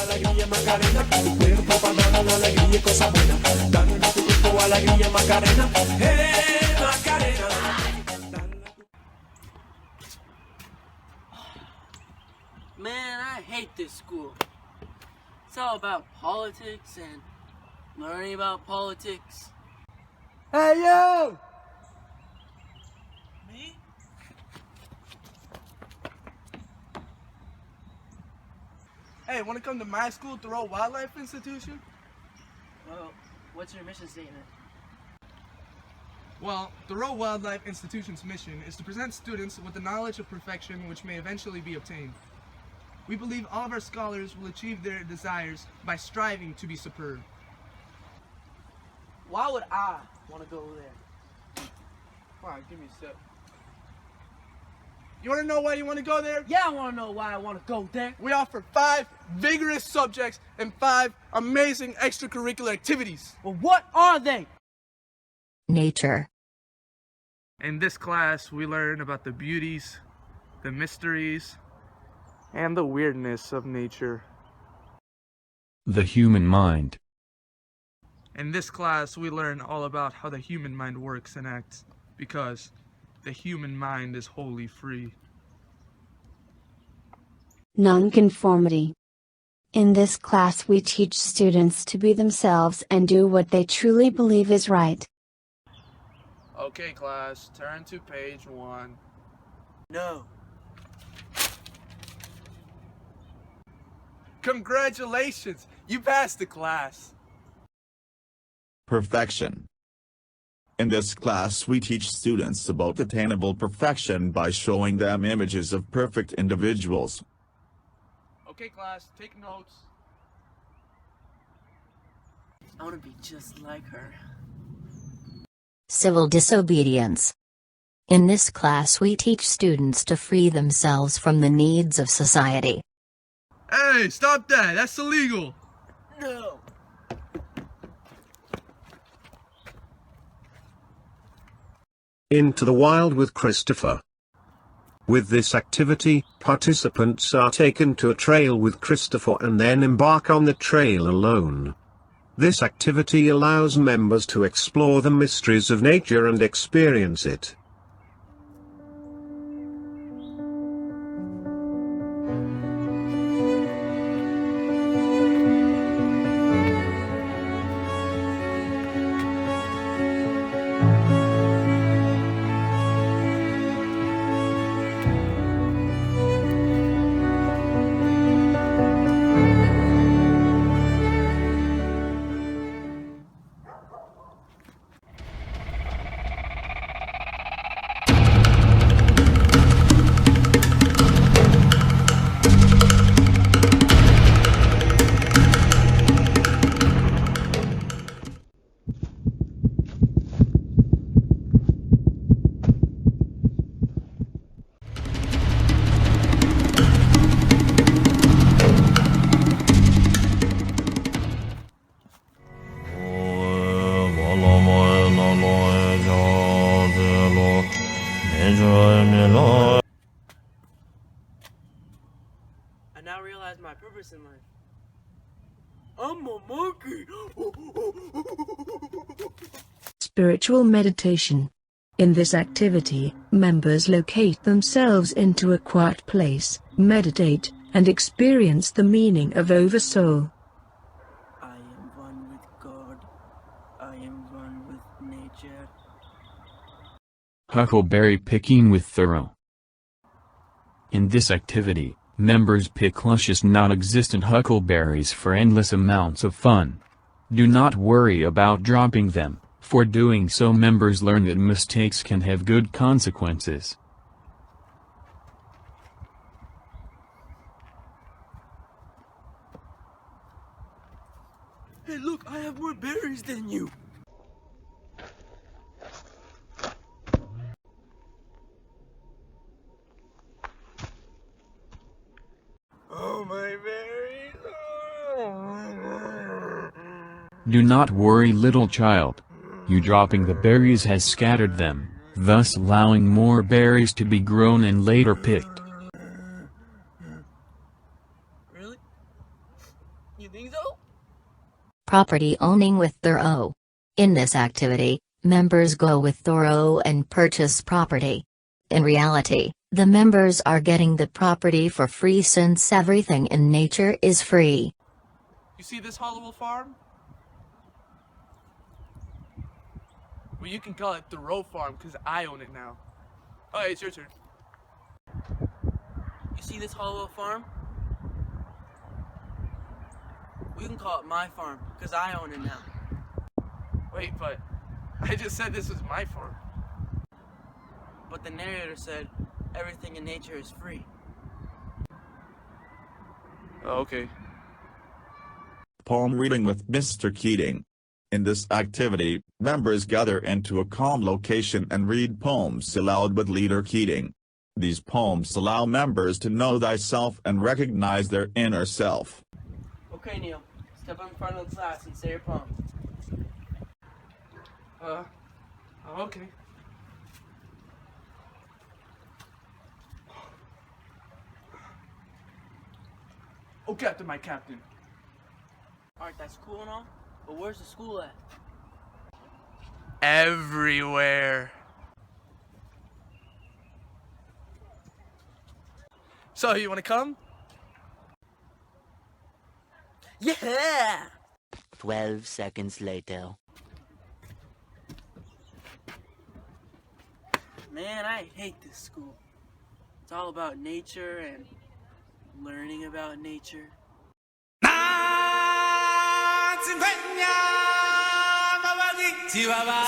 alegría Macarena, que tu cuerpo va a dar la alegría y cosas buenas. Dale a tu cuerpo alegría Macarena, Macarena. Man, I hate this school. It's all about politics and learning about politics. Hey, you! Me? Hey, want to come to my school, Thoreau Wildlife Institution? Well, what's your mission statement? Well, Thoreau Wildlife Institution's mission is to present students with the knowledge of perfection which may eventually be obtained. We believe all of our scholars will achieve their desires by striving to be superb. Why would I want to go there? Alright, give me a sip. You want to know why you want to go there? Yeah, I want to know why I want to go there. We offer 5 vigorous subjects and 5 amazing extracurricular activities. Well, what are they? Nature. In this class, we learn about the beauties, the mysteries, and the weirdness of nature. The human mind. In this class, we learn all about how the human mind works and acts, because the human mind is wholly free. Nonconformity. In this class we teach students to be themselves and do what they truly believe is right. Okay, class, turn to page 1. No. Congratulations! You passed the class! Perfection. In this class we teach students about attainable perfection by showing them images of perfect individuals. Okay, class, take notes. I want to be just like her. Civil disobedience. In this class we teach students to free themselves from the needs of society. Hey, stop that! That's illegal! No. Into the Wild with Christopher. With this activity, participants are taken to a trail with Christopher and then embark on the trail alone. This activity allows members to explore the mysteries of nature and experience it. I now realize my purpose in life. I'm a monkey. Spiritual meditation. In this activity, members locate themselves into a quiet place, meditate, and experience the meaning of Oversoul. I am one with God. I am one with nature. Huckleberry picking with Thoreau. In this activity, members pick luscious non-existent huckleberries for endless amounts of fun. Do not worry about dropping them. For doing so, members learn that mistakes can have good consequences. Hey, look, I have more berries than you. Oh, my berries. Do not worry, little child. You dropping the berries has scattered them, thus allowing more berries to be grown and later picked. Really? You think so? Property owning with Thoreau. In this activity, members go with Thoreau and purchase property. In reality, the members are getting the property for free since everything in nature is free. You see this Hollowell farm? Well, you can call it Thoreau Farm because I own it now. Oh, hey, it's your turn. You see this hollow farm? We can call it my farm, because I own it now. Wait, but I just said this was my farm. But the narrator said everything in nature is free. Oh, okay. Poem reading with Mr. Keating. In this activity, members gather into a calm location and read poems aloud with leader Keating. These poems allow members to know thyself and recognize their inner self. Okay, Neil, step in front of the class and say your poem. Okay. Oh, Captain, my captain. Alright, that's cool and all, but where's the school at? Everywhere. So, you want to come? Yeah! 12 seconds later. Man, I hate this school. It's all about nature and learning about nature. Chihuahua.